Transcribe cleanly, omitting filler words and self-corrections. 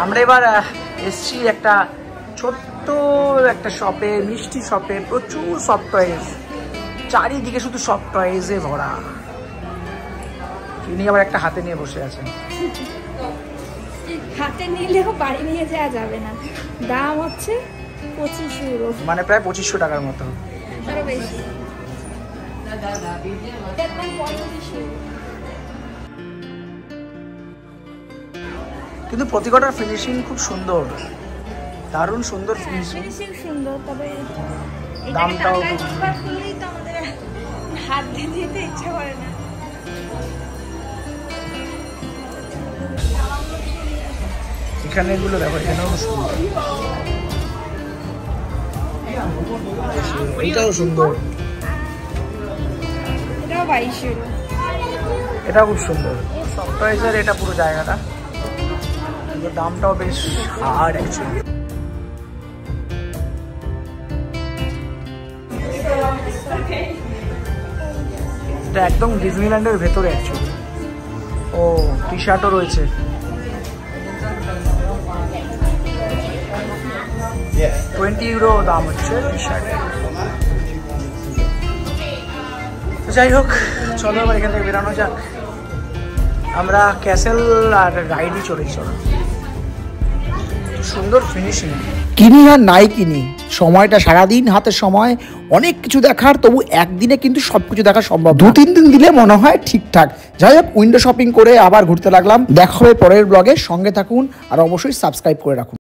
আমরা এবার এসছি একটা ছোট্ট একটা শপে, মিষ্টি শপে, প্রচুর সফট টয়েস, চারিদিকে শুধু সফট টয়েসে ভরা। তিনি আবার একটা হাতে নিয়ে বসে আছেন। হাতে নিলেও বাড়ি নিয়ে যাওয়া যাবে না, দাম হচ্ছে 25 ইউরো, মানে প্রায় 2500 টাকার মতো। আরো বেশি। কিন্তু প্রতিকটার ফিনিশিং খুব সুন্দর, দারুণ সুন্দর ফিনিশিং, সুন্দর। তবে দামটাও হাত দিতে ইচ্ছা করে না। এখানে এগুলো দেখো, এখানেও সুন্দর, এটাও সুন্দর, এটাও 22 ইউরো, এটাও খুব সুন্দর। সফট টয়েসের এটা পুরো জায়গাটা, দামটাও বেশ হার্ড অ্যাকচুয়ালি। এটা একদম ডিজনিল্যান্ডের ভেতরে অ্যাকচুয়ালি। ও টি শার্টও রয়েছে। 20 ইউরো দাম হচ্ছে টি শার্টের। যাই হোক, চলো এবার এখান থেকে বেরানো যাক। আমরা ক্যাসেল আর রাইডই চলেছি। সুন্দর ফিনিশিং। কিনি আর নাই কিনি, সময়টা সারাদিন হাতে সময়, অনেক কিছু দেখার, তবু একদিনে কিন্তু সব কিছু দেখা সম্ভব। 2-3 দিন দিলে মনে হয় ঠিকঠাক। যাই হোক, উইন্ডো শপিং করে আবার ঘুরতে লাগলাম। দেখা হবে পরের ব্লগে, সঙ্গে থাকুন আর অবশ্যই সাবস্ক্রাইব করে রাখুন।